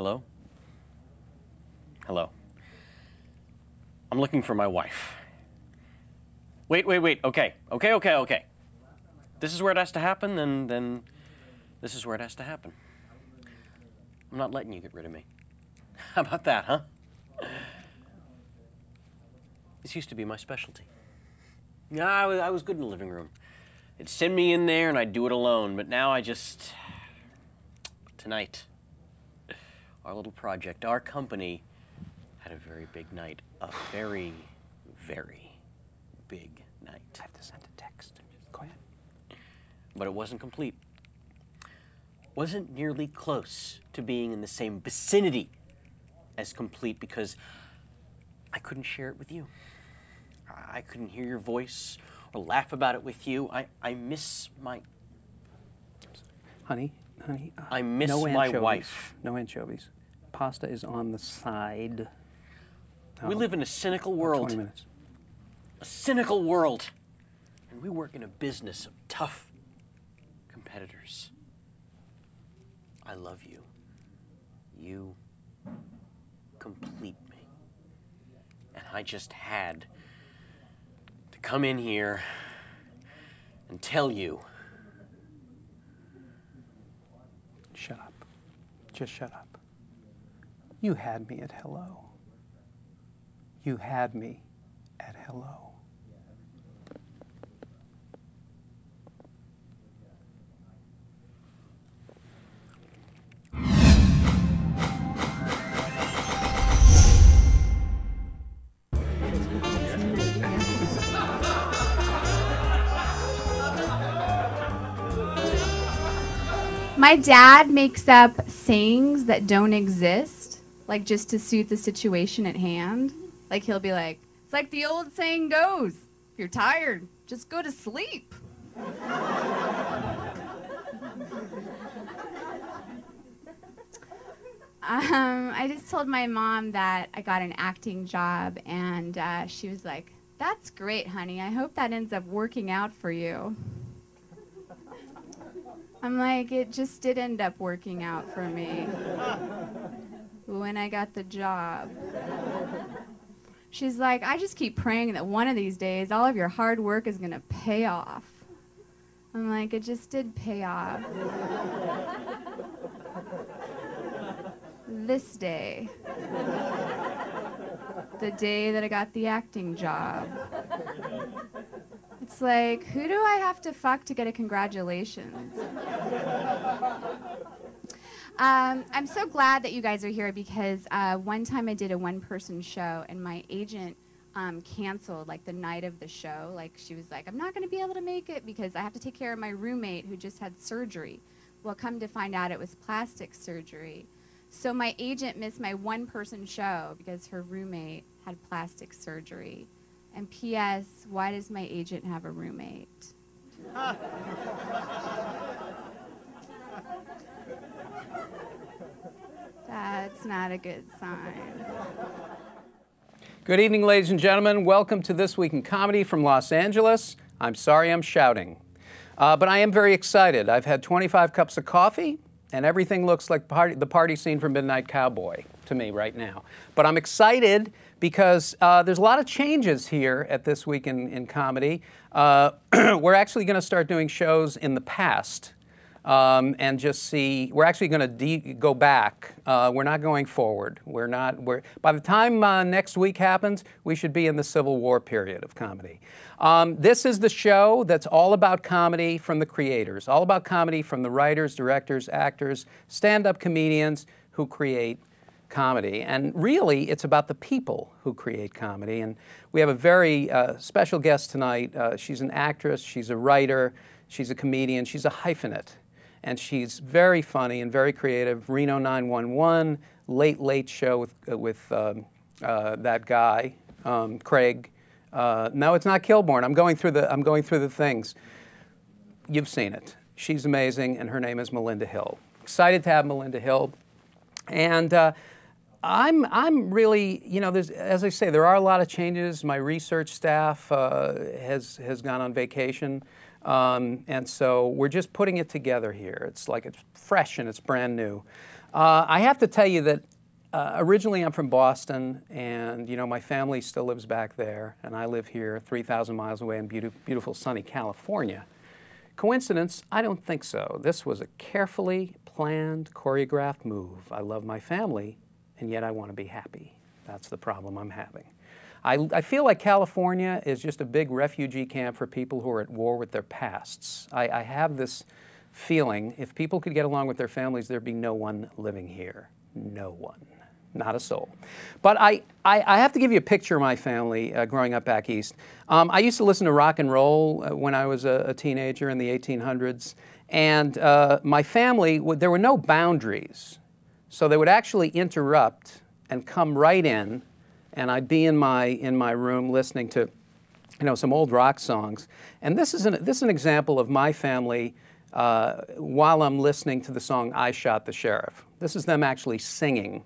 Hello? Hello. I'm looking for my wife. Wait. Okay. This is where it has to happen, then this is where it has to happen. I'm not letting you get rid of me. How about that, huh? This used to be my specialty. Yeah, I was good in the living room. They'd send me in there and I'd do it alone, but now tonight, our little project, our company had a very big night. A very, very big night. I have to send a text. Go ahead. But it wasn't complete. Wasn't nearly close to being in the same vicinity as complete because I couldn't share it with you. I couldn't hear your voice or laugh about it with you. I miss my... Honey, I miss no my anchovies. wife. No anchovies. Pasta is on the side. We live in a cynical world. 20 minutes. A cynical world. And we work in a business of tough competitors. I love you. You complete me. And I just had to come in here and tell you. Shut up. Just shut up. You had me at hello. You had me at hello. My dad makes up sayings that don't exist, like just to suit the situation at hand. Like he'll be like, it's like the old saying goes, if you're tired, just go to sleep. I just told my mom that I got an acting job, and she was like, that's great, honey. I hope that ends up working out for you. I'm like, it just did end up working out for me when I got the job. She's like, I just keep praying that one of these days all of your hard work is going to pay off. I'm like, it just did pay off. This day. The day that I got the acting job. It's like, who do I have to fuck to get a congratulations? I'm so glad that you guys are here because one time I did a one-person show and my agent canceled like the night of the show. Like she was like, I'm not going to be able to make it because I have to take care of my roommate who just had surgery. Well, come to find out it was plastic surgery. So my agent missed my one-person show because her roommate had plastic surgery. And P.S., why does my agent have a roommate? That's not a good sign. Good evening, ladies and gentlemen. Welcome to This Week in Comedy from Los Angeles. I'm sorry I'm shouting, but I am very excited. I've had 25 cups of coffee, and everything looks like the party scene from Midnight Cowboy to me right now. But I'm excited because there's a lot of changes here at This Week in Comedy. We're actually going to start doing shows in the past and just see. We're actually going to go back. We're not going forward. By the time next week happens, we should be in the Civil War period of comedy. This is the show that's all about comedy from the creators, all about comedy from the writers, directors, actors, stand-up comedians who create comedy. And really, it's about the people who create comedy. And we have a very special guest tonight. She's an actress, she's a writer, she's a comedian, she's a hyphenate. And she's very funny and very creative. Reno 911, Late Show with that guy, Craig. No, it's not Kilborn. I'm going through the things. You've seen it. She's amazing, and her name is Melinda Hill. Excited to have Melinda Hill. And I'm really, as I say, there are a lot of changes. My research staff has gone on vacation. And so we're just putting it together here. It's like it's fresh and it's brand new. I have to tell you that originally I'm from Boston, and my family still lives back there, and I live here 3,000 miles away in beautiful sunny California. Coincidence? I don't think so. This was a carefully planned, choreographed move. I love my family, and yet I want to be happy. That's the problem I'm having. I feel like California is just a big refugee camp for people who are at war with their pasts. I have this feeling if people could get along with their families, there'd be no one living here. No one. Not a soul. But I have to give you a picture of my family growing up back east. I used to listen to rock and roll when I was a teenager in the 1800s. And my family, there were no boundaries. So they would actually interrupt and come right in. And I'd be in my room listening to some old rock songs. And this is an example of my family while I'm listening to the song I Shot the Sheriff. This is them actually singing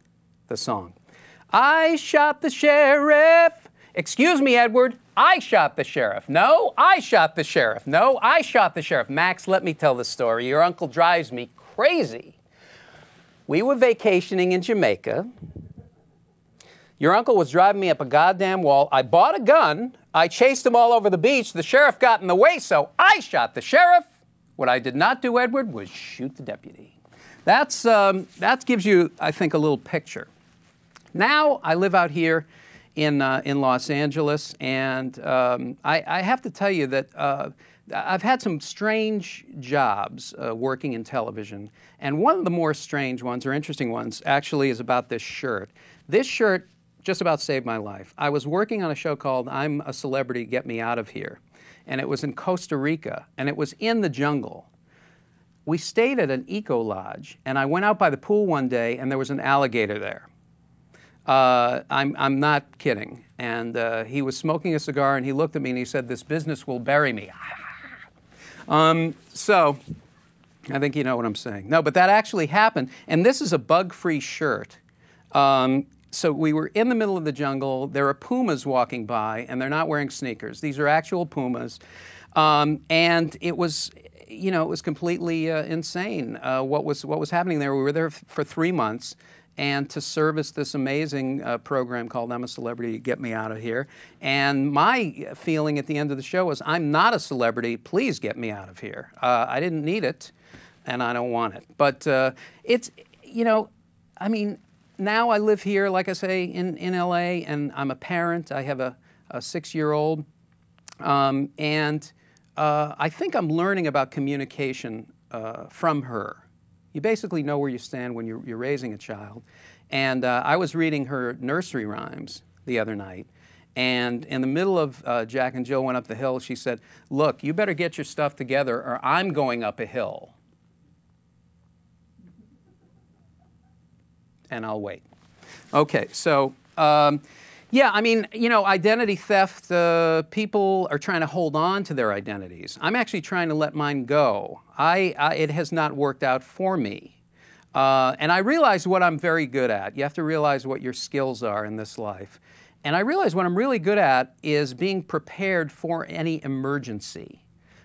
the song. I shot the sheriff. Excuse me, Edward. I shot the sheriff. No, I shot the sheriff. No, I shot the sheriff. Max, let me tell the story. Your uncle drives me crazy. We were vacationing in Jamaica. Your uncle was driving me up a goddamn wall. I bought a gun. I chased him all over the beach. The sheriff got in the way, so I shot the sheriff. What I did not do, Edward, was shoot the deputy. That gives you, I think, a little picture. Now I live out here in Los Angeles, and I have to tell you that I've had some strange jobs working in television, and one of the more strange ones or interesting ones actually is about this shirt. This shirt just about saved my life. I was working on a show called I'm a Celebrity, Get Me Out of Here, and it was in Costa Rica, and it was in the jungle. We stayed at an eco lodge, and I went out by the pool one day, and there was an alligator there. I'm not kidding. And he was smoking a cigar, and he looked at me, and he said, "This business will bury me." So I think you know what I'm saying. No, but that actually happened, and this is a bug-free shirt. So we were in the middle of the jungle. There are pumas walking by, and they're not wearing sneakers. These are actual pumas. And it was, it was completely insane what was happening there. We were there for 3 months, and to service this amazing program called I'm a Celebrity, Get Me Out of Here. And my feeling at the end of the show was, I'm not a celebrity, please get me out of here. I didn't need it, and I don't want it. But it's, now I live here, like I say, in LA, and I'm a parent. I have a 6-year-old. And I think I'm learning about communication from her. You basically know where you stand when you're raising a child. And I was reading her nursery rhymes the other night. And in the middle of Jack and Jill Went Up the Hill, she said, "Look, you better get your stuff together or I'm going up a hill." And I'll wait. Okay, so yeah, identity theft, people are trying to hold on to their identities. I'm actually trying to let mine go. It has not worked out for me. And I realize what I'm very good at. You have to realize what your skills are in this life. And I realize what I'm really good at is being prepared for any emergency.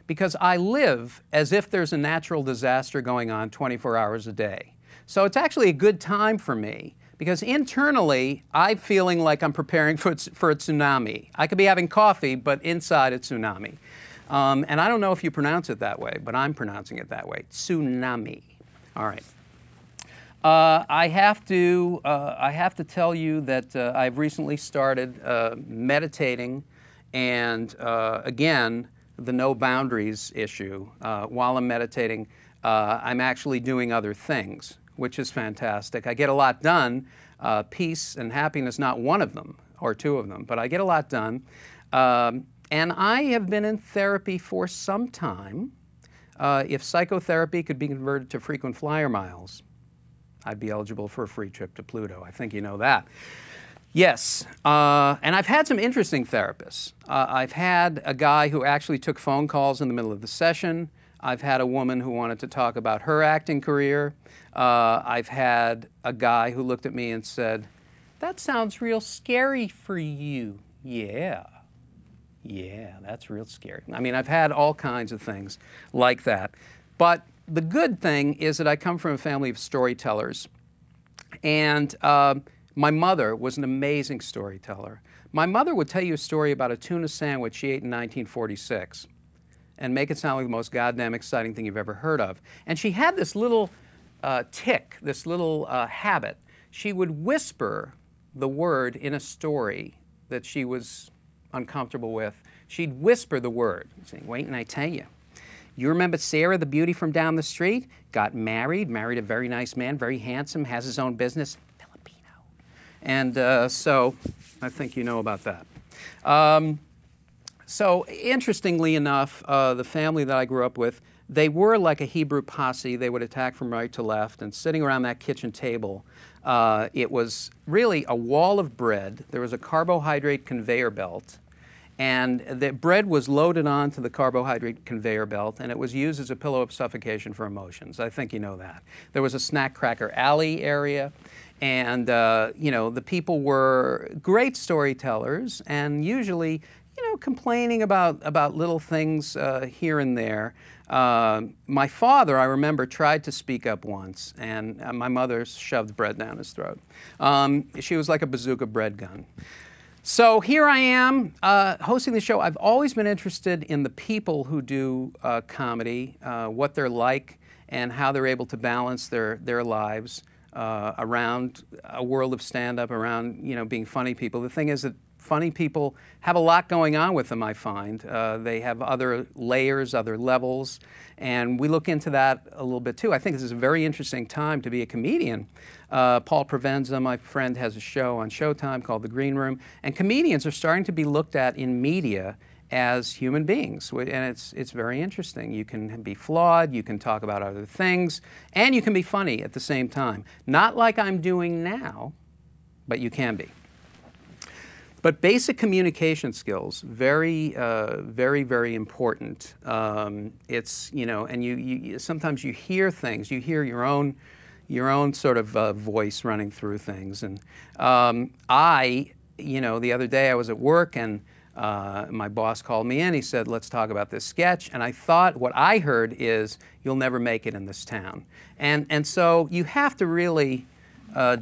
Because I live as if there's a natural disaster going on 24 hours a day. So it's actually a good time for me, because internally, I'm feeling like I'm preparing for a tsunami. I could be having coffee, but inside a tsunami. And I don't know if you pronounce it that way, but I'm pronouncing it that way. Tsunami. All right. I have to tell you that I've recently started meditating, and again, the no boundaries issue. While I'm meditating, I'm actually doing other things, which is fantastic. I get a lot done. Peace and happiness, not one of them or two of them, but I get a lot done. And I have been in therapy for some time. If psychotherapy could be converted to frequent flyer miles, I'd be eligible for a free trip to Pluto. I think you know that. Yes, and I've had some interesting therapists. I've had a guy who actually took phone calls in the middle of the session. I've had a woman who wanted to talk about her acting career. I've had a guy who looked at me and said, "That sounds real scary for you." Yeah, that's real scary. I mean, I've had all kinds of things like that. But the good thing is that I come from a family of storytellers. And my mother was an amazing storyteller. My mother would tell you a story about a tuna sandwich she ate in 1946 and make it sound like the most goddamn exciting thing you've ever heard of. And she had this little tick, this little habit. She would whisper the word in a story that she was uncomfortable with. She'd whisper the word, saying, wait, and I tell you. You remember Sarah, the beauty from down the street? Got married a very nice man, very handsome, has his own business, Filipino. And so I think you know about that. So interestingly enough, the family that I grew up with, they were like a Hebrew posse. They would attack from right to left, and sitting around that kitchen table, it was really a wall of bread. There was a carbohydrate conveyor belt, and the bread was loaded onto the carbohydrate conveyor belt, and it was used as a pillow of suffocation for emotions. I think you know that. There was a snack cracker alley area, and you know, the people were great storytellers, and usually, you know, complaining about little things here and there. My father, I remember, tried to speak up once, and my mother shoved bread down his throat. She was like a bazooka bread gun. So here I am hosting the show. I've always been interested in the people who do comedy, what they're like, and how they're able to balance their lives around a world of stand-up, around, you know, being funny people. The thing is that funny people have a lot going on with them, I find. They have other layers, other levels, and we look into that a little bit too. I think this is a very interesting time to be a comedian. Paul Provenza, my friend, has a show on Showtime called The Green Room, and comedians are starting to be looked at in media as human beings, and it's very interesting. You can be flawed, you can talk about other things, and you can be funny at the same time. Not like I'm doing now, but you can be. But basic communication skills, very, very important. It's, you know, and you sometimes you hear things, you hear your own sort of voice running through things. And you know, the other day I was at work, and my boss called me in. He said, let's talk about this sketch. And I thought, what I heard is, you'll never make it in this town. And so you have to really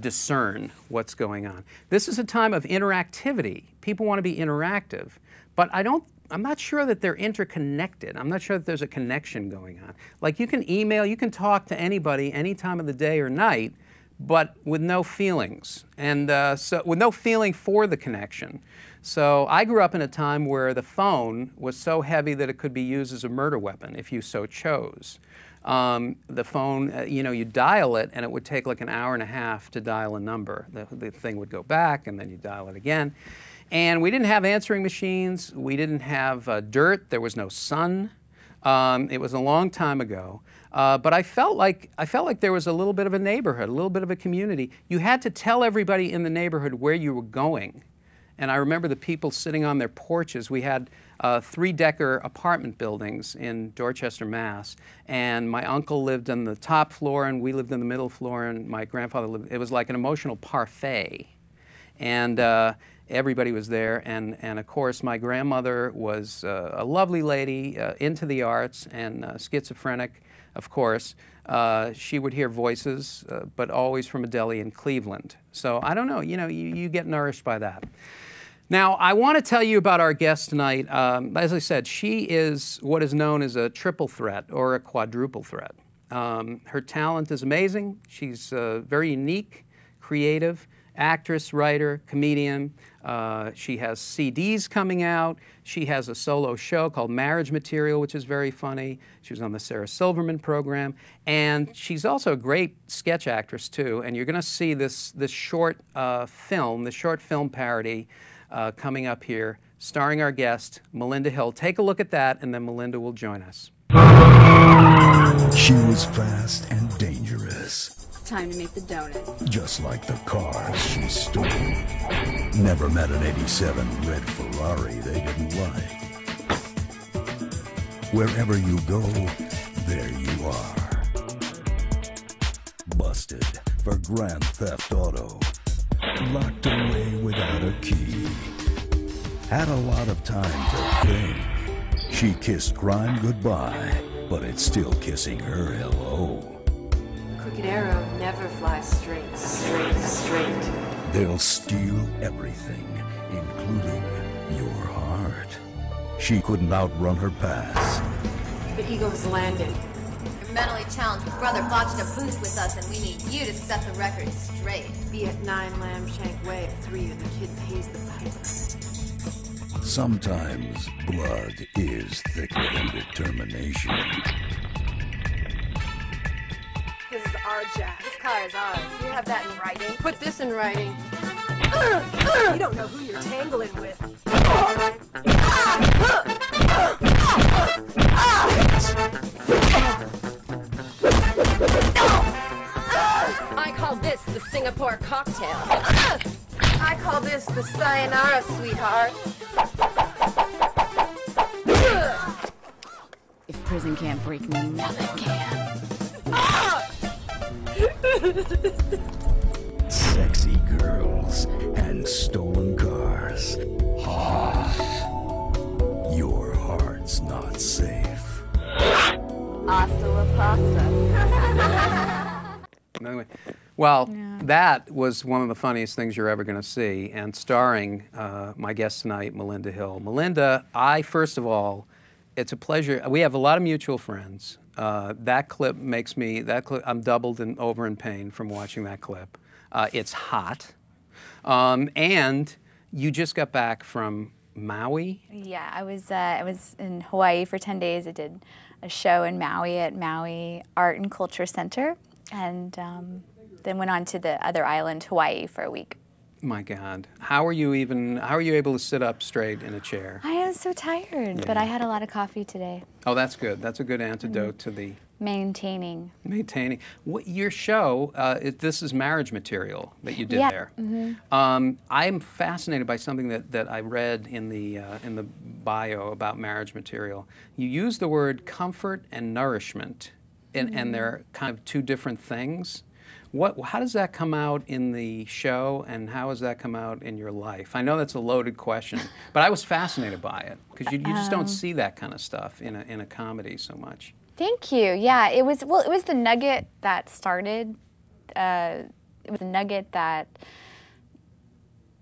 discern what's going on. This is a time of interactivity. People want to be interactive, but I'm not sure that they're interconnected. I'm not sure that there's a connection going on. Like, you can email, you can talk to anybody any time of the day or night, but with no feelings, and so with no feeling for the connection. So I grew up in a time where the phone was so heavy that it could be used as a murder weapon if you so chose. The phone, you know, you dial it, and it would take like an hour and a half to dial a number. The thing would go back, and then you dial it again. And we didn't have answering machines. We didn't have dirt. There was no sun. It was a long time ago. But I felt like there was a little bit of a neighborhood, a little bit of a community. You had to tell everybody in the neighborhood where you were going. And I remember the people sitting on their porches. We had 3-decker apartment buildings in Dorchester, Mass. And my uncle lived on the top floor, and we lived in the middle floor, and my grandfather lived. It was like an emotional parfait. And everybody was there. And of course, my grandmother was a lovely lady, into the arts, and schizophrenic, of course. She would hear voices, but always from a deli in Cleveland. So I don't know, you know, you get nourished by that. Now, I want to tell you about our guest tonight. As I said, she is what is known as a triple threat or a quadruple threat. Her talent is amazing. She's very unique, creative, actress, writer, comedian. She has CDs coming out. She has a solo show called Marriage Material, which is very funny. She was on the Sarah Silverman program. And she's also a great sketch actress, too. And you're going to see this short film parody coming up here, starring our guest, Melinda Hill. Take a look at that, and then Melinda will join us. She was fast and dangerous. Time to make the donut. Just like the cars she stole. Never met an 87 red Ferrari they didn't like. Wherever you go, there you are. Busted for Grand Theft Auto. Locked away without a key. Had a lot of time to think. She kissed crime goodbye, but it's still kissing her hello. crooked arrow never flies straight, straight, straight. They'll steal everything, including your heart. She couldn't outrun her past. The eagle has landed. Your mentally challenged brother botched a boost with us, and we need you to set the record straight. Be at 9 Lambshank Way at 3 and the kid pays the piper. Sometimes blood is thicker than determination. This is our jack. This car is ours. You have that in writing? Put this in writing. You don't know who you're tangling with. I call this the Singapore cocktail. I call this the sayonara, sweetheart. If prison can't break me, nothing can. Sexy girls and stolen cars. Your heart's not safe. Hasta la pasta. Anyway, well, that was one of the funniest things you're ever going to see, and starring my guest tonight, Melinda Hill. Melinda, first of all, it's a pleasure. We have a lot of mutual friends. That clip makes me, I'm doubled and over in pain from watching that clip. It's hot. And you just got back from Maui? Yeah, I was in Hawaii for 10 days. I did a show in Maui at Maui Art and Culture Center, and then went on to the other island, Hawaii, for a week. My God, how are you able to sit up straight in a chair? I am so tired, but I had a lot of coffee today. Oh, that's good. That's a good antidote to the Maintaining. Your show, this is marriage material that you did there. I'm fascinated by something that I read in the bio about marriage material. You use the word comfort and nourishment, and they're kind of two different things. How does that come out in the show, and how does that come out in your life? I know that's a loaded question, but I was fascinated by it because you just don't see that kind of stuff in a comedy so much. Thank you. Yeah, it was the nugget that started. It was the nugget that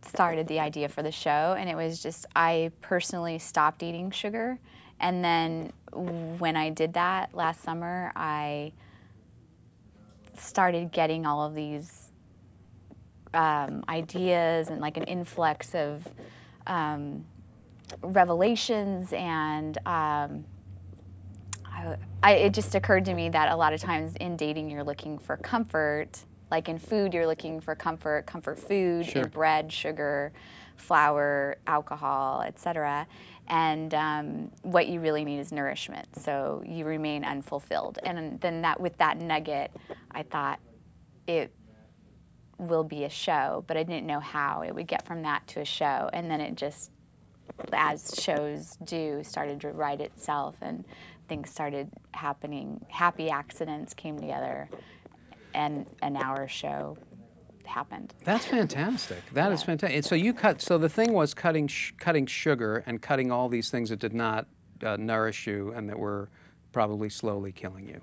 started the idea for the show, and it was just I personally stopped eating sugar, and then when I did that last summer, I started getting all of these ideas and like an influx of revelations, and it just occurred to me that a lot of times in dating you're looking for comfort, like in food you're looking for comfort food, Sure. in bread, sugar, flour, alcohol, etc. And what you really need is nourishment, so you remain unfulfilled. And then with that nugget, I thought it will be a show, but I didn't know how it would get from that to a show. And then it just, as shows do, started to write itself, and things started happening. Happy accidents came together, and our show happened. That's fantastic. That is fantastic. So So the thing was cutting sugar and cutting all these things that did not nourish you and that were probably slowly killing you.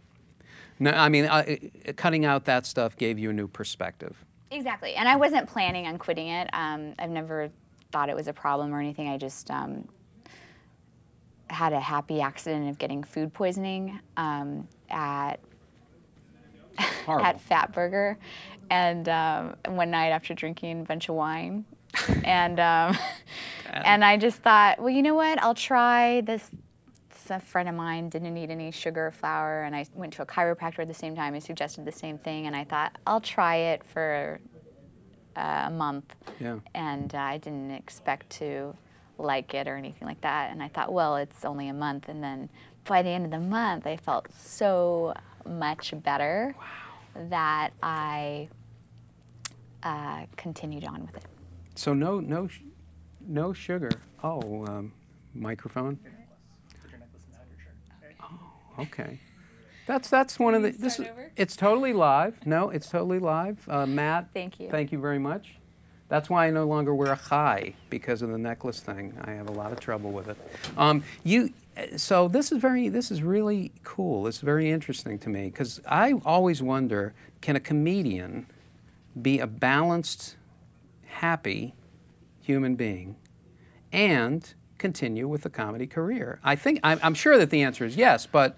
No, I mean, cutting out that stuff gave you a new perspective. Exactly, and I wasn't planning on quitting it. I've never thought it was a problem or anything. I just had a happy accident of getting food poisoning at Fat Burger, and one night after drinking a bunch of wine, and and I just thought, well, you know what? I'll try this. A friend of mine didn't eat any sugar or flour, and I went to a chiropractor at the same time. He suggested the same thing, and I thought, I'll try it for a month. Yeah. And I didn't expect to like it or anything like that. And I thought, well, it's only a month. And then by the end of the month, I felt so much better that I continued on with it. So no sugar. Oh, microphone. Oh, okay. That's one of the. It's totally live. No, it's totally live. Matt. Thank you. Thank you very much. That's why I no longer wear a chai, because of the necklace thing. I have a lot of trouble with it. So this is really cool. It's very interesting to me, because I always wonder, can a comedian be a balanced, happy human being and continue with a comedy career? I'm sure that the answer is yes, but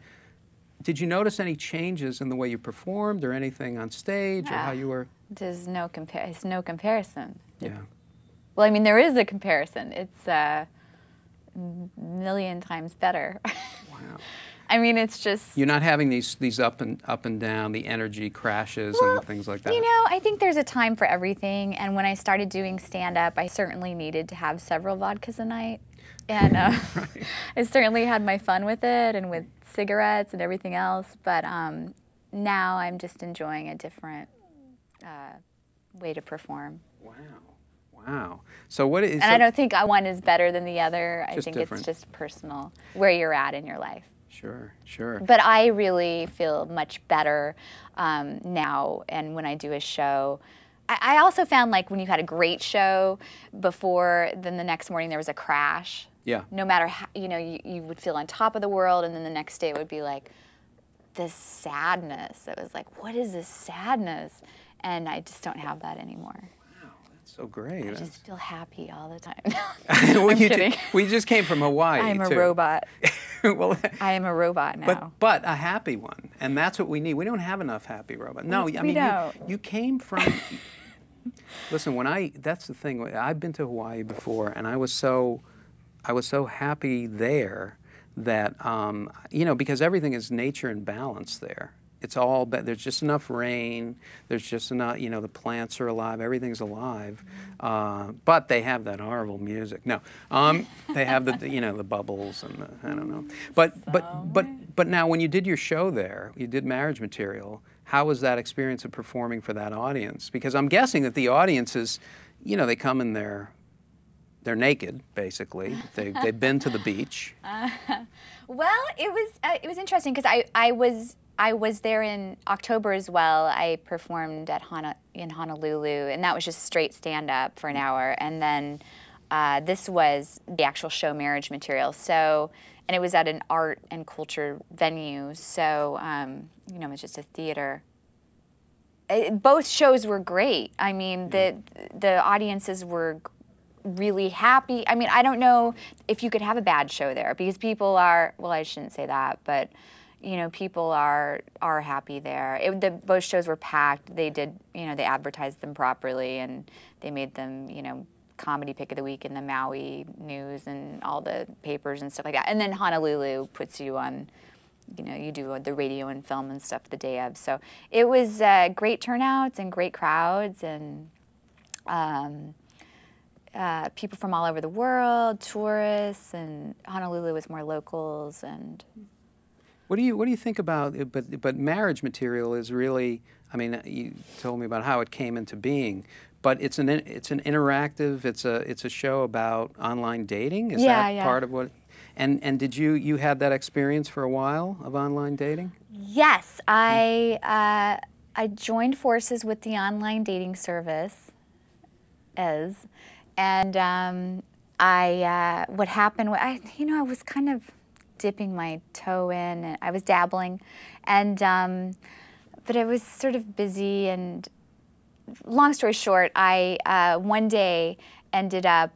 did you notice any changes in the way you performed or anything on stage or how you were? There's no comparison. Yeah. Well, I mean, there is a comparison. It's a million times better. Wow. I mean, it's just... You're not having these up and down, the energy crashes and things like that. You know, I think there's a time for everything. And when I started doing stand-up, I certainly needed to have several vodkas a night. And Right. I certainly had my fun with it and with cigarettes and everything else. But now I'm just enjoying a different way to perform. Wow. Wow. So what is... And I don't think one is better than the other. I think different. it's just personal, where you're at in your life. Sure, sure. But I really feel much better now, and when I do a show. I also found, like, when you had a great show before, then the next morning there was a crash. Yeah. No matter how, you would feel on top of the world, and then the next day it would be like this sadness. It was like, what is this sadness? And I just don't have that anymore. Wow, that's so great. I just feel happy all the time. Well, I'm kidding. We just came from Hawaii, I'm a too. robot. Well, I am a robot now. But a happy one, and that's what we need. We don't have enough happy robots. No, I mean, you came from... Listen, that's the thing. I've been to Hawaii before, and I was so happy there that because everything is nature and balance there. It's all, there's just enough rain. There's just enough, the plants are alive. Everything's alive, but they have that horrible music. No, they have the bubbles and I don't know. But now when you did your show there, you did Marriage Material. How was that experience of performing for that audience? Because I'm guessing that the audience is, they come in they're naked, basically. They've been to the beach. Well, it was interesting because I was there in October as well. I performed in Honolulu, and that was just straight stand-up for an hour. And then this was the actual show, Marriage Material. So, and it was at an art and culture venue. So, it was just a theater. Both shows were great. I mean, the audiences were really happy. I mean, I don't know if you could have a bad show there because people are, well, I shouldn't say that, but people are happy there. Both shows were packed. They did, they advertised them properly, and they made them, comedy pick of the week in the Maui news and all the papers and stuff like that. And then Honolulu puts you on, you do the radio and film and stuff the day of. So it was great turnouts and great crowds and people from all over the world, tourists, and Honolulu was more locals and. What do you think about it? But Marriage Material is really, I mean, you told me about how it came into being, but it's an interactive, it's a show about online dating. Is that part of what? And did you had that experience for a while of online dating? Yes, I joined forces with the online dating service, and what happened? I was kind of dipping my toe in, and I was dabbling, and but I was sort of busy. And long story short, I one day ended up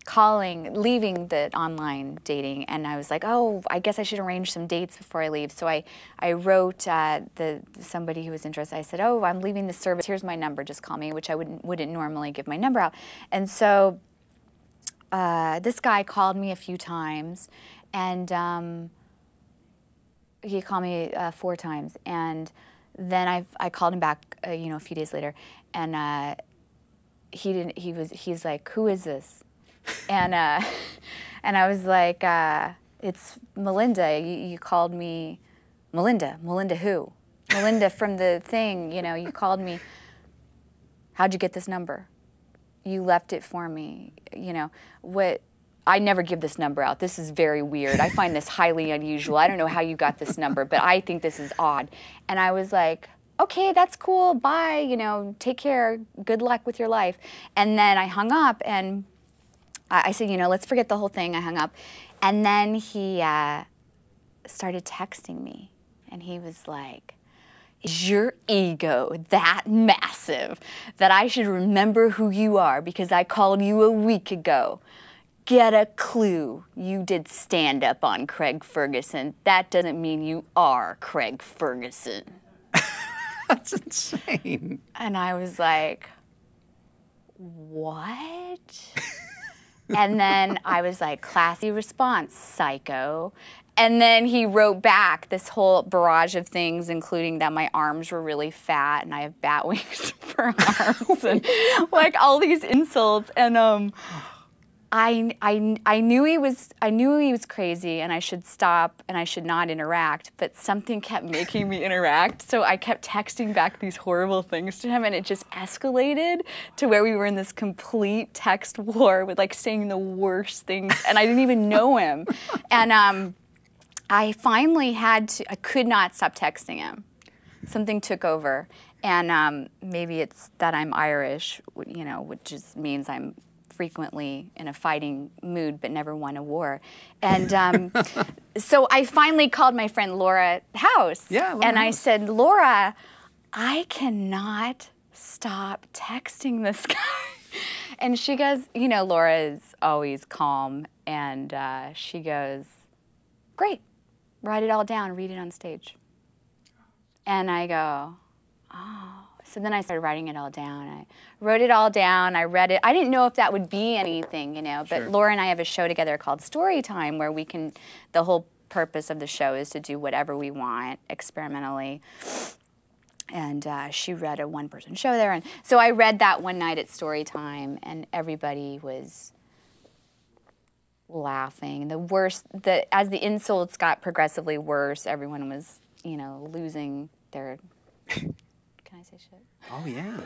leaving the online dating, and I was like, oh, I guess I should arrange some dates before I leave. So I wrote somebody who was interested. I said, oh, I'm leaving the service. Here's my number. Just call me, which I wouldn't normally give my number out. And so this guy called me a few times. And he called me 4 times, and then I called him back, a few days later, and he didn't. He's like, "Who is this?" And I was like, "It's Melinda. You called me, Melinda. Melinda who? Melinda from the thing. You called me. How'd you get this number? You left it for me. What?" I never give this number out. This is very weird. I find this highly unusual. I don't know how you got this number, but I think this is odd. And I was like, okay, that's cool, bye, you know, take care, good luck with your life. And then I hung up, and I said, you know, let's forget the whole thing. I hung up. And then he started texting me, and he was like, is your ego that massive that I should remember who you are because I called you a week ago? Get a clue. You did stand up on Craig Ferguson. That doesn't mean you are Craig Ferguson. That's insane. And I was like, what? And then I was like, classy response, psycho. And then he wrote back this whole barrage of things, including that my arms were really fat and I have bat wings for arms and like all these insults. And I knew he was crazy and I should stop and I should not interact, but something kept making me interact. So I kept texting back these horrible things to him, and it just escalated to where we were in this complete text war with like saying the worst things, and I didn't even know him. And I finally I could not stop texting him. Something took over, and maybe it's that I'm Irish, you know, which just means I'm frequently in a fighting mood but never won a war. And so I finally called my friend Laura House. Yeah, Laura and I House. said, Laura, I cannot stop texting this guy. And she goes, you know, Laura is always calm, and she goes, great, write it all down, read it on stage. And I go, oh. So then I started writing it all down. I wrote it all down. I read it. I didn't know if that would be anything, you know, but Sure. Laura and I have a show together called Story Time, where we can, the whole purpose of the show is to do whatever we want experimentally. And she read a one-person show there. And so I read that one night at Story Time, and everybody was laughing. As the insults got progressively worse, everyone was, you know, losing their... Can I say shit? Oh, yeah.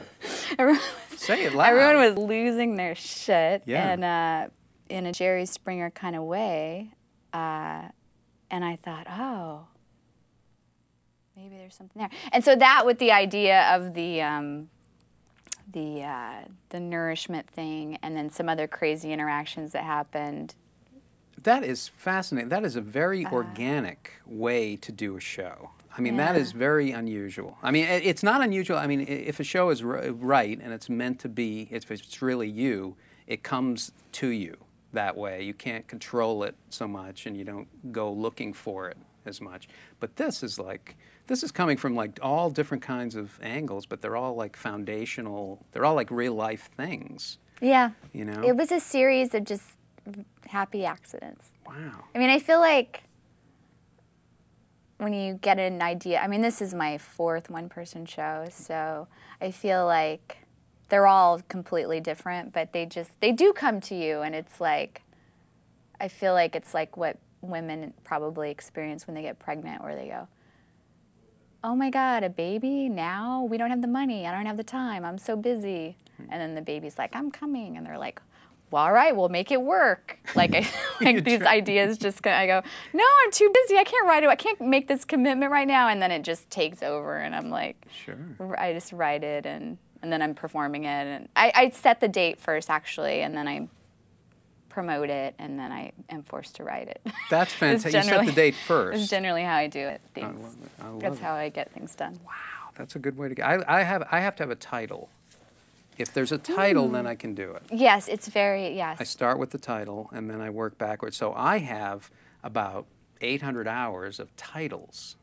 Everyone Say it loud. Everyone was losing their shit, Yeah. and in a Jerry Springer kind of way. And I thought, oh, maybe there's something there. And so that, with the idea of the nourishment thing, and then some other crazy interactions that happened. That is fascinating. That is a very organic way to do a show. I mean, that Yeah. is very unusual. I mean, it's not unusual. I mean, if a show is right and it's meant to be, if it's really you, it comes to you that way. You can't control it so much, and you don't go looking for it as much. But this is coming from like all different kinds of angles, but they're all like foundational. They're all like real life things. Yeah. You know? It was a series of just happy accidents. Wow. I mean, I feel like when you get an idea, I mean, this is my 4th one-person show, so I feel like they're all completely different, but they do come to you, and it's like, I feel like it's like what women probably experience when they get pregnant, where they go, oh my God, a baby now? We don't have the money, I don't have the time, I'm so busy. And then the baby's like, I'm coming, and they're like, well, all right, we'll make it work. Like, these ideas just, I go, no, I'm too busy. I can't write it. I can't make this commitment right now. And then it just takes over, and I'm like, Sure. I just write it, and then I'm performing it. And I set the date first, actually, and then I promote it, and then I am forced to write it. That's fantastic. You set the date first. That's generally how I do it. I love it. I love That's it. how I get things done. Wow, that's a good way to go. I have to have a title. If there's a title, then I can do it. Yes, it's very, yes. I start with the title, and then I work backwards. So I have about 800 hours of titles,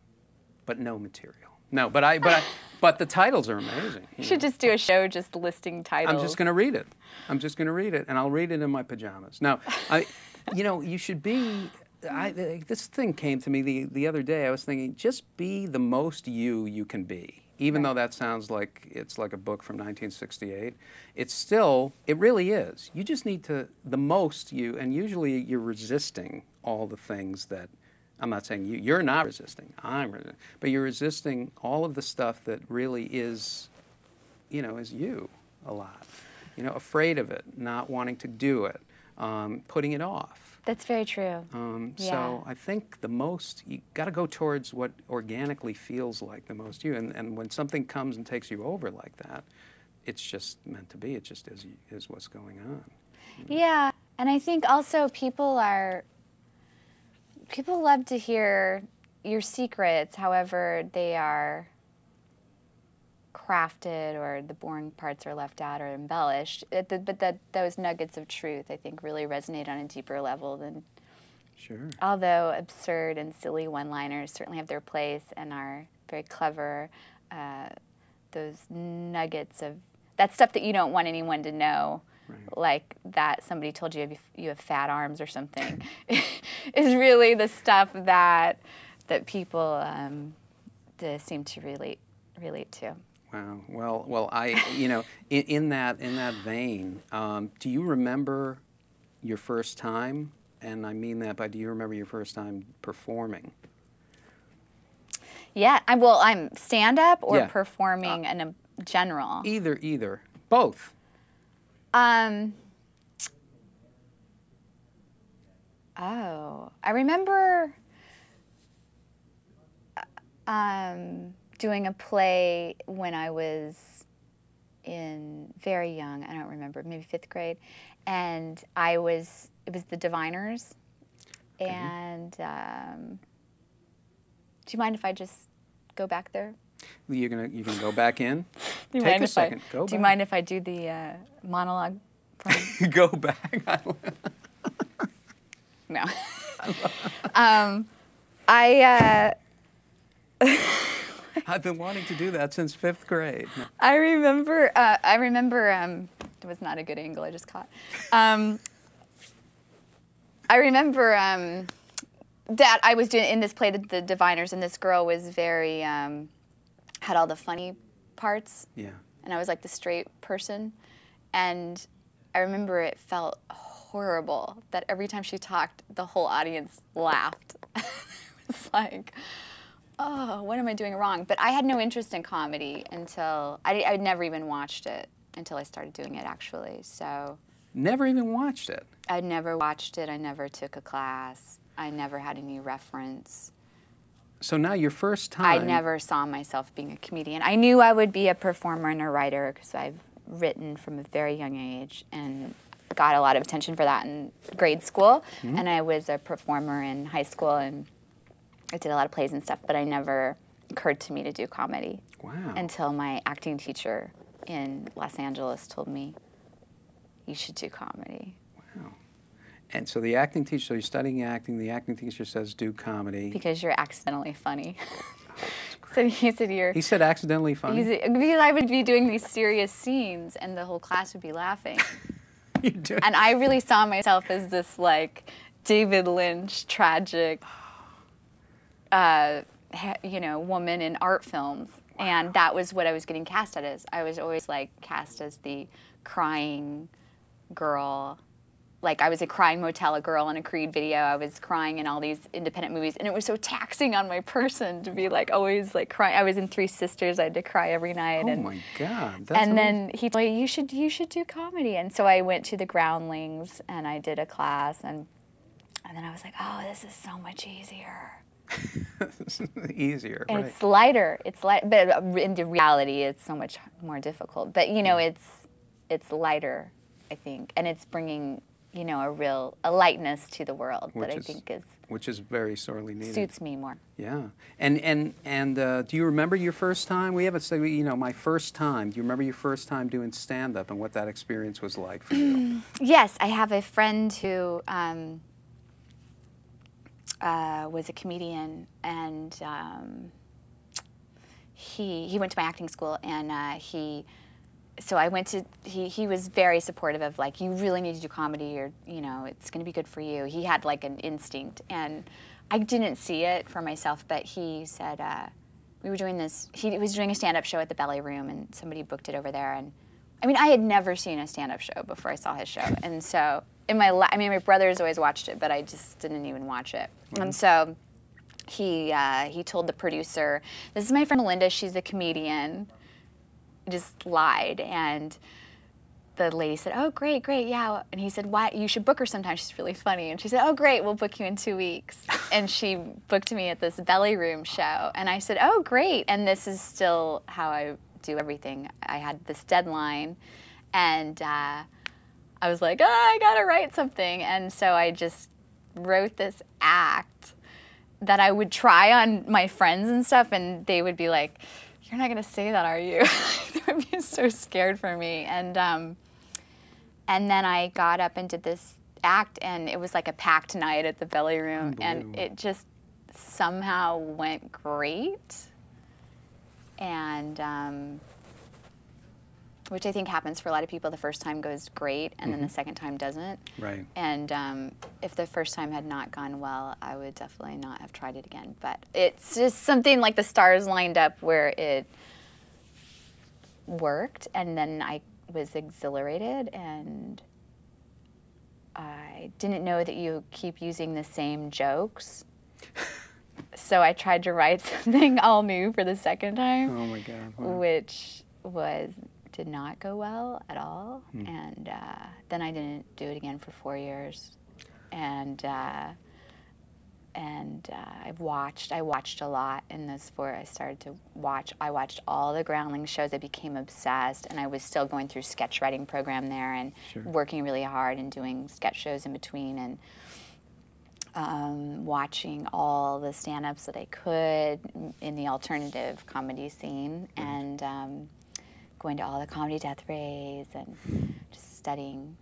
but no material. No, but the titles are amazing. You should just do a show just listing titles. I'm just going to read it. I'm just going to read it, and I'll read it in my pajamas. Now, you should be. This thing came to me the other day. I was thinking, just be the most you can be. Even though that sounds like it's like a book from 1968, it really is. You just need to, the most you, and usually you're resisting all the things that, I'm not saying you're not resisting, I'm resisting, but you're resisting all of the stuff that really is you a lot. Afraid of it, not wanting to do it, putting it off. That's very true. So I think the most, you got to go towards what organically feels like the most you. And when something comes and takes you over like that, it's just meant to be. It just is what's going on. Yeah, and I think also people love to hear your secrets, however they are crafted or the boring parts are left out or embellished. But those nuggets of truth, I think, really resonate on a deeper level than. Sure. Although absurd and silly one-liners certainly have their place and are very clever, those nuggets of that stuff that you don't want anyone to know, right, like that somebody told you you have fat arms or something, is really the stuff that people seem to relate to. Wow. Well, in that vein, do you remember your first time? And I mean that by, do you remember your first time performing? Yeah, I'm stand-up or performing in a general? Either. Both. I remember doing a play when I was very young. I don't remember, maybe 5th grade, and it was the Diviners. Okay. And do you mind if I just go back there? You're gonna go back in. Take a second. Go back. Do you mind if I do the monologue? Go back. No. I've been wanting to do that since 5th grade. I remember. It was not a good angle I just caught. I remember that I was doing in this play, the Diviners, and this girl was very had all the funny parts. Yeah. And I was like the straight person, and I remember it felt horrible that every time she talked, the whole audience laughed. It was like, oh, what am I doing wrong? But I had no interest in comedy until I'd never even watched it until I started doing it, actually. So. Never even watched it? I never watched it. I never took a class. I never had any reference. So now your first time. I never saw myself being a comedian. I knew I would be a performer and a writer because I've written from a very young age and got a lot of attention for that in grade school. Mm-hmm. And I was a performer in high school and I did a lot of plays and stuff, but it never occurred to me to do comedy. Wow. Until my acting teacher in Los Angeles told me, you should do comedy. Wow. And so the acting teacher, so you're studying acting, the acting teacher says do comedy. Because you're accidentally funny. So he said He said accidentally funny? Because I would be doing these serious scenes and the whole class would be laughing. And I really saw myself as this like David Lynch tragic woman in art films. Wow. And that was what I was getting cast as. I was always like cast as the crying girl. Like I was a crying Motella girl in a Creed video. I was crying in all these independent movies, and it was so taxing on my person to be like always like crying. I was in Three Sisters. I had to cry every night. Oh my God! That's and then he told me, you should do comedy. And so I went to the Groundlings and I did a class, and then I was like, oh, this is so much easier. Easier. And right. It's lighter. It's light, but in reality, it's so much more difficult. But it's lighter, I think, and it's bringing a lightness to the world that I think which is very sorely needed. Suits me more. Yeah, and do you remember your first time? We haven't said my first time. Do you remember your first time doing stand-up and what that experience was like for you? Yes, I have a friend who was a comedian, and he went to my acting school, and so I went to, he was very supportive of like, you really need to do comedy or, it's going to be good for you. He had like an instinct, and I didn't see it for myself, but he said, we were doing this, he was doing a stand-up show at the Belly Room, and somebody booked it over there. And I mean, I had never seen a stand-up show before I saw his show. And so my brothers always watched it, but I just didn't even watch it. Mm-hmm. And so he told the producer, this is my friend Melinda, she's a comedian. Just lied, and the lady said, "Oh, great, great, yeah." And he said, "Why? You should book her sometime. She's really funny." And she said, "Oh, great, we'll book you in 2 weeks." And she booked me at this belly room show. And I said, "Oh, great." And this is still how I do everything. I had this deadline, and I was like, "Oh, I gotta write something." And so I just wrote this act that I would try on my friends and stuff, and they would be like, "You're not gonna say that, are you?" They would be so scared for me. And then I got up and did this act, and it was like a packed night at the belly room, and it just somehow went great. And which I think happens for a lot of people. The first time goes great, and then the second time doesn't. Right. And if the first time had not gone well, I would definitely not have tried it again. But it's just something like the stars lined up where it worked, and then I was exhilarated, and I didn't know that you keep using the same jokes. So I tried to write something all new for the second time. Oh my God. Wow. Which did not go well at all. And then I didn't do it again for 4 years. And I watched a lot in the sport. I watched all the Groundling shows. I became obsessed, and I was still going through sketch writing program there and working really hard and doing sketch shows in between, and watching all the stand-ups that I could in the alternative comedy scene, and going to all the comedy death rays and just studying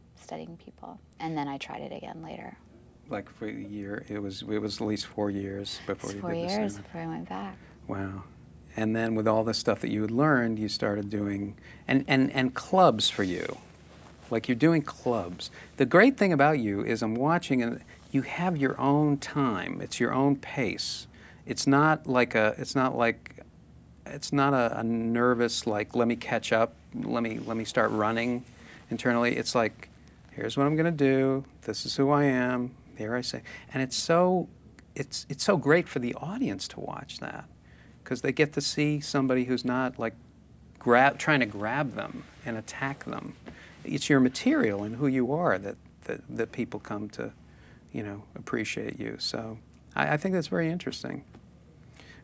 people. And then I tried it again later. Like for a year, it was at least 4 years before you did the 4 years stand-up. before I went back. Wow. And then with all the stuff that you had learned, you started doing, and clubs for you. Like you're doing clubs. The great thing about you is I'm watching, and you have your own time. It's your own pace. It's not a nervous, like, let me catch up, let me start running internally. It's like, here's what I'm going to do. This is who I am. Here I say. And it's so great for the audience to watch that, because they get to see somebody who's not like trying to grab them and attack them. It's your material and who you are that people come to, appreciate you. So I think that's very interesting.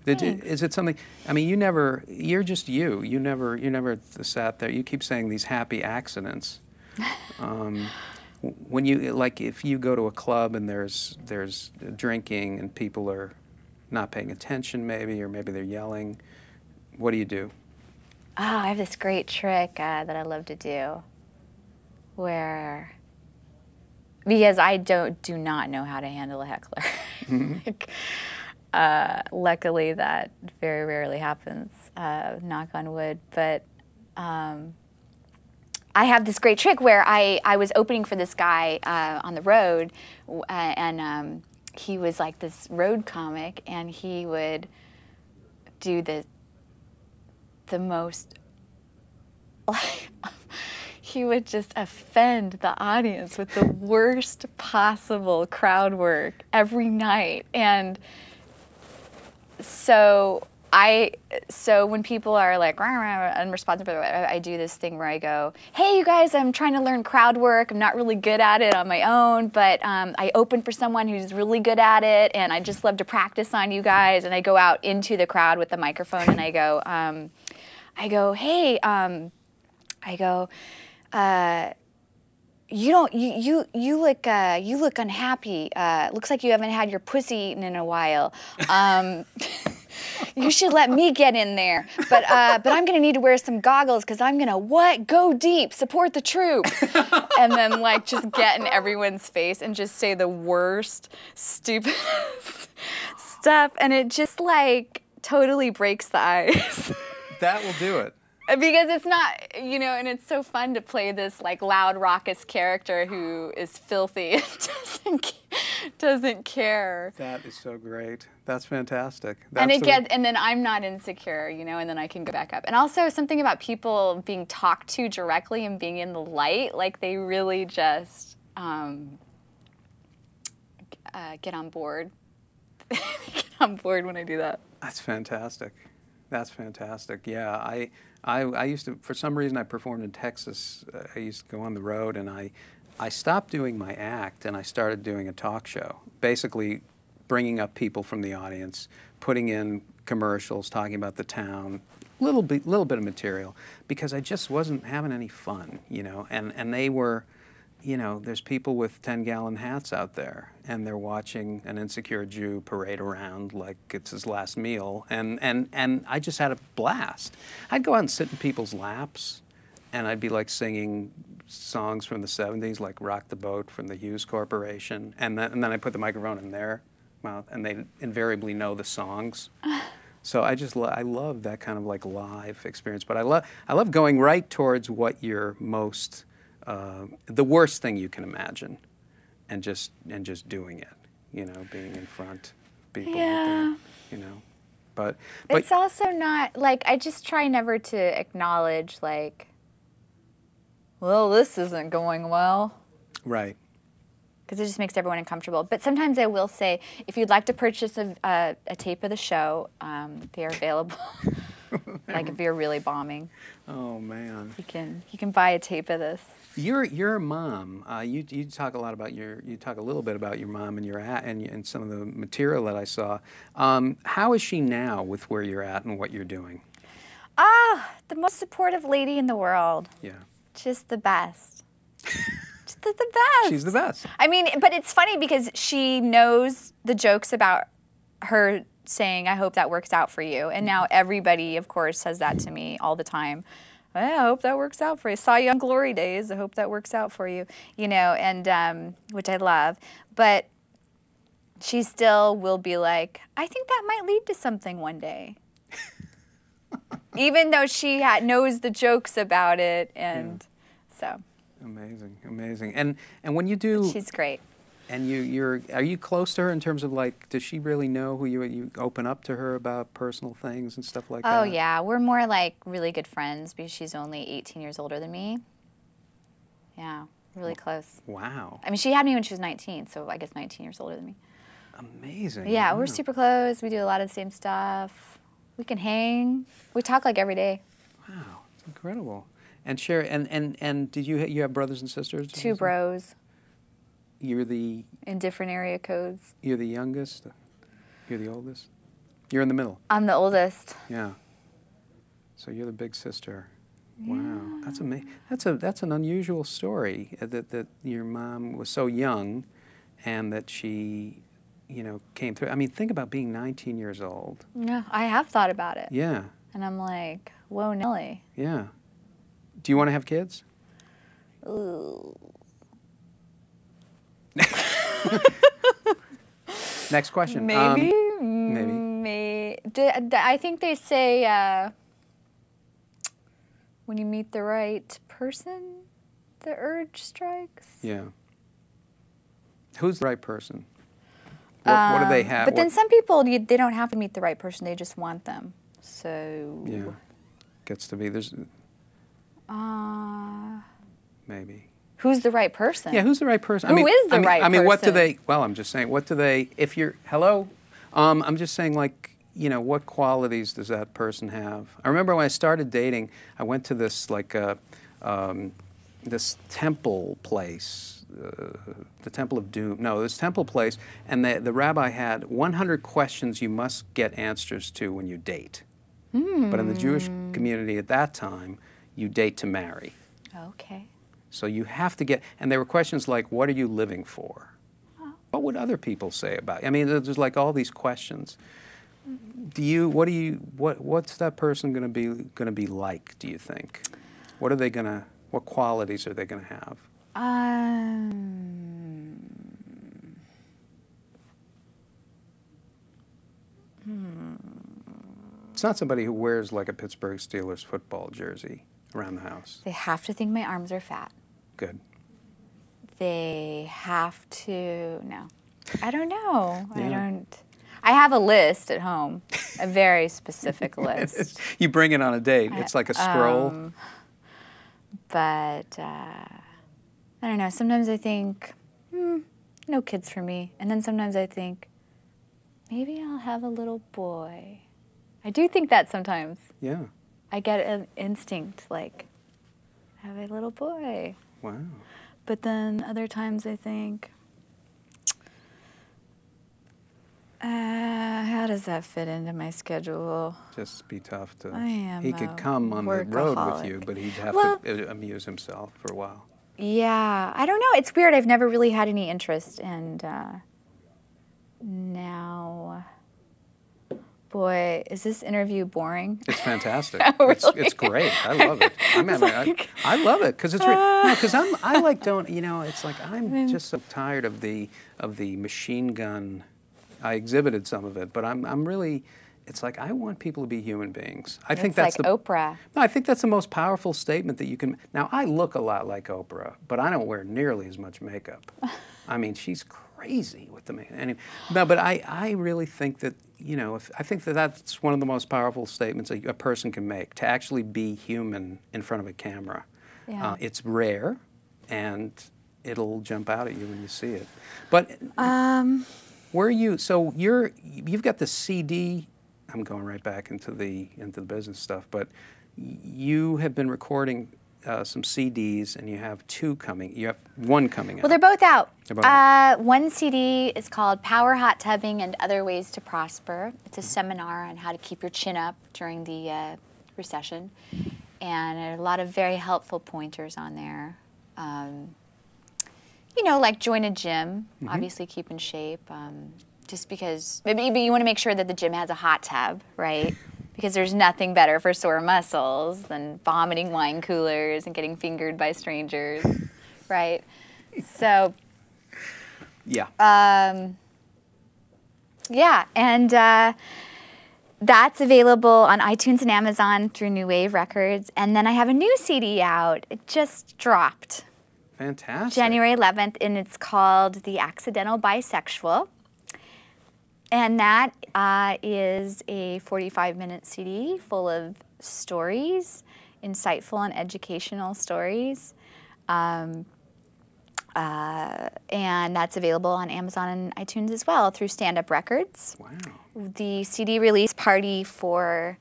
Is it something? I mean, you're just you. You never sat there. You keep saying these happy accidents. When you, like, if you go to a club and there's drinking and people are not paying attention, maybe, or maybe they're yelling, what do you do? Oh, I have this great trick that I love to do, where, because I do not know how to handle a heckler. Luckily, that very rarely happens. Knock on wood, but. I have this great trick where I was opening for this guy on the road, and he was like this road comic, and he would do the most, he would just offend the audience with the worst possible crowd work every night. And so when people are like unresponsive, I do this thing where I go, "Hey, you guys, I'm trying to learn crowd work. I'm not really good at it on my own, but I open for someone who's really good at it, and I just love to practice on you guys." And I go out into the crowd with the microphone, and I go, "Hey, you look unhappy. Looks like you haven't had your pussy eaten in a while. You should let me get in there. But I'm gonna need to wear some goggles because I'm gonna go deep, support the troops." And then like just get in everyone's face and just say the worst, stupid stuff, and it just like totally breaks the ice. That will do it. Because it's not, and it's so fun to play this like loud, raucous character who is filthy and doesn't care. That is so great. That's fantastic. And then I'm not insecure, and then I can go back up. And also something about people being talked to directly and being in the light, like they really just get on board. Get on board when I do that. That's fantastic. That's fantastic. Yeah, I used to, for some reason, I performed in Texas. I used to go on the road, and I stopped doing my act, and I started doing a talk show, basically bringing up people from the audience, putting in commercials, talking about the town, little bit of material, because I just wasn't having any fun, you know. And they were, you know, there's people with 10-gallon hats out there, and they're watching an insecure Jew parade around like it's his last meal, and I just had a blast. I'd go out and sit in people's laps, and I'd be like singing songs from the 70s, like Rock the Boat from the Hughes Corporation, and then I put the microphone in their mouth, and they invariably know the songs. So I love that kind of like live experience, but I love going right towards what you're most the worst thing you can imagine, and just doing it, you know, being in front of people, Yeah. you know. But It's also not, like, I just try never to acknowledge, like, well, this isn't going well. right. Because it just makes everyone uncomfortable. But sometimes I will say, if you'd like to purchase a tape of the show, they are available. Like if you're really bombing, Oh man. you can buy a tape of this. Your mom. You talk a little bit about your mom and and some of the material that I saw. How is she now with where you're at and what you're doing? The most supportive lady in the world. Yeah. Just the best. Just the best. She's the best. I mean, but it's funny because she knows the jokes about her saying, I hope that works out for you. And now everybody, of course, says that to me all the time. I hope that works out for you. Saw you on Glory Days. I hope that works out for you. You know, and which I love. But she still will be like, I think that might lead to something one day. Even though she knows the jokes about it. And so. Amazing, amazing. And when you do, She's great. and are you close to her in terms of like, does she really know who you open up to her about personal things and stuff like that? Oh yeah, we're more like really good friends because she's only 18 years older than me. Yeah, really close. Wow. I mean, she had me when she was 19, so I guess 19 years older than me. Amazing. Yeah, we're Wow. super close. We do a lot of the same stuff. We can hang. We talk like every day. Wow, it's incredible. And share and did you have brothers and sisters? Two bros You're the in different area codes. You're the youngest. You're the oldest. You're in the middle. I'm the oldest. Yeah. So you're the big sister. Wow, that's amazing. That's an unusual story that your mom was so young, and that she, you know, came through. I mean, think about being 19 years old. Yeah, I have thought about it. Yeah. And I'm like, whoa, Nelly. Yeah. Do you want to have kids? Ooh. Next question. Maybe. Maybe. I think they say when you meet the right person, the urge strikes. Yeah. Who's the right person? What do they have? But then some people, they don't have to meet the right person. They just want them. So. Yeah. Gets to be there's Uh, maybe. who's the right person? Yeah, who's the right person? Who is the right I mean, what do person? they? Well, I'm just saying. What do they? If you're hello, I'm just saying, like, you know, what qualities does that person have? I remember when I started dating, I went to this like this temple place, the Temple of Doom. No, this temple place, and the rabbi had 100 questions you must get answers to when you date. But in the Jewish community at that time, you date to marry. Okay. So you have to get, and there were questions like, what are you living for? What would other people say about you? I mean, there's like all these questions. What's that person going to be like, do you think? What qualities are they going to have? It's not somebody who wears like a Pittsburgh Steelers football jersey around the house. They have to think my arms are fat. Good. They have to, no. I don't know. Yeah. I have a list at home, a very specific list. You bring it on a date. It's like a scroll. But I don't know. Sometimes I think, no kids for me. And then sometimes I think, maybe I'll have a little boy. I do think that sometimes. Yeah. I get an instinct, like, have a little boy. Wow. But then other times I think, how does that fit into my schedule? Just be tough to. I am He could a come on the road with you, workaholic. but he'd have Well- to amuse himself for a while. Yeah, I don't know. It's weird. I've never really had any interest, and now, boy, is this interview boring? It's fantastic. Oh, It's really? great. I love it. I love it because it's because I like don't it's like I'm just so tired of the machine gun. I exhibited some of it, but I'm really. It's like I want people to be human beings. I think that's like Oprah. No, I think that's the most powerful statement that you can. Now I look a lot like Oprah, but I don't wear nearly as much makeup. I mean, she's crazy with the makeup. Anyway, no, but I really think that I think that that's one of the most powerful statements a person can make, to actually be human in front of a camera. Yeah. It's rare, and it'll jump out at you when you see it. But where you? So you've got the CD. I'm going right back into the business stuff, but you have been recording some CDs, and you have two coming. You have one coming out. Well, they're both out. They're both out. One CD is called Power Hot Tubbing and Other Ways to Prosper. It's a seminar on how to keep your chin up during the recession, and a lot of very helpful pointers on there. Like join a gym, obviously keep in shape. Just because, maybe you want to make sure that the gym has a hot tub, right? Because there's nothing better for sore muscles than vomiting wine coolers and getting fingered by strangers, right? So, Yeah. yeah, and that's available on iTunes and Amazon through New Wave Records. And then I have a new CD out. It just dropped Fantastic. January 11th, and it's called The Accidental Bisexual. And that is a 45-minute CD full of stories, insightful and educational stories. And that's available on Amazon and iTunes as well through Stand Up Records. Wow. The CD release party for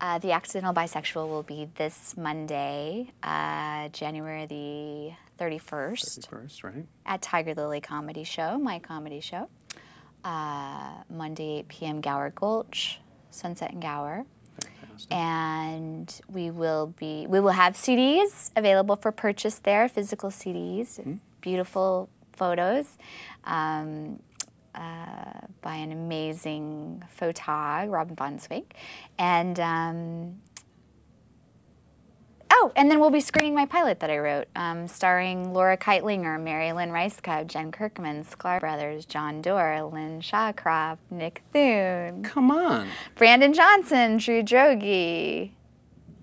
The Accidental Bisexual will be this Monday, January the 31st. 31st, right? At Tiger Lily Comedy Show, my comedy show. Monday, 8 p.m. Gower Gulch, Sunset and Gower. Fantastic. And we will have CDs available for purchase there, physical CDs, beautiful photos by an amazing photog, Robin Von Zweig. And and then we'll be screening my pilot that I wrote, starring Laura Keitlinger, Mary Lynn Ricecub, Jen Kirkman, Sklar Brothers, John Doerr, Lynn Shawcroft, Nick Thune, Come on. Brandon Johnson, Drew Droege,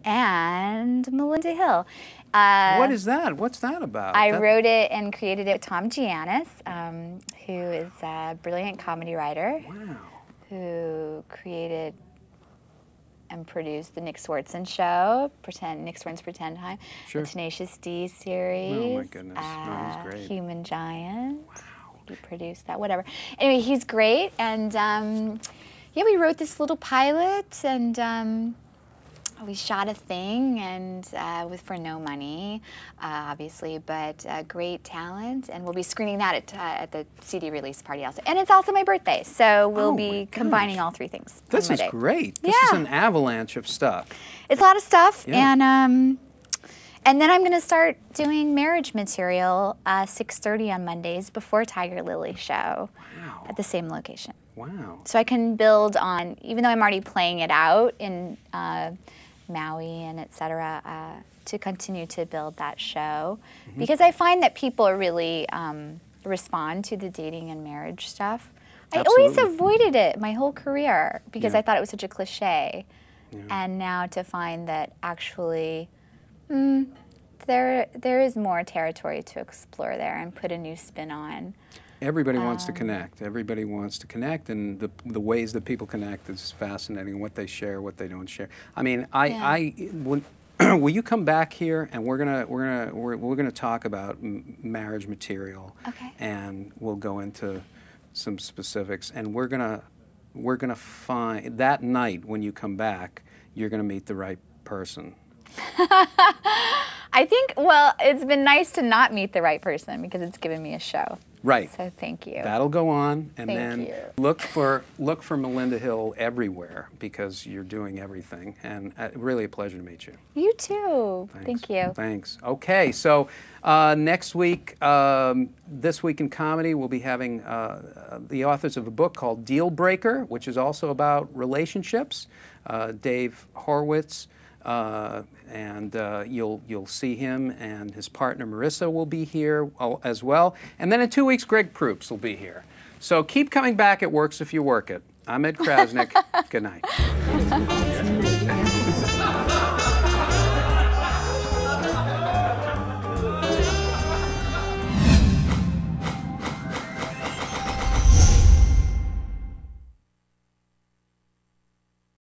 and Melinda Hill. What is that? What's that about? I wrote it and created it with Tom Giannis, who is a brilliant comedy writer. Wow. Who created and produced the Nick Swartzen Show, Nick Swartzen's Pretend Time, Sure. the Tenacious D series. Oh, my goodness. No, he's great. Human Giant. Wow. He produced that, whatever. Anyway, he's great, and we wrote this little pilot, and we shot a thing, and for no money, obviously, but great talent, and we'll be screening that at the CD release party also. And it's also my birthday, so we'll Oh, be my combining gosh. all three things. This on my is day. great. This is Yeah. an avalanche of stuff. It's a lot of stuff, Yeah. and then I'm going to start doing marriage material 6:30 on Mondays before Tiger Lily show Wow. at the same location. Wow. So I can build on, even though I'm already playing it out in Maui and et cetera, to continue to build that show. Because I find that people really respond to the dating and marriage stuff. I always Absolutely. avoided it my whole career because Yeah. I thought it was such a cliche. Yeah. And now to find that actually there is more territory to explore there and put a new spin on. Everybody wants to connect. Everybody wants to connect, and the ways that people connect is fascinating. What they share, what they don't share. I mean, will you come back here, and we're gonna talk about marriage material, Okay. and we'll go into some specifics, and we're gonna find that night when you come back, you're gonna meet the right person? I think, well, it's been nice to not meet the right person because it's given me a show. Right. So thank you. That'll go on, and Thank then you. look for Melinda Hill everywhere because you're doing everything, and really a pleasure to meet you. You too. Thanks. Thank you. Thanks. Okay, so next week, This Week in Comedy, we'll be having the authors of a book called Deal Breaker, which is also about relationships. Dave Horwitz. And you'll see him, and his partner Marissa will be here as well. And then in 2 weeks, Greg Proops will be here. So keep coming back. It works if you work it. I'm Ed Krasnick. Good night.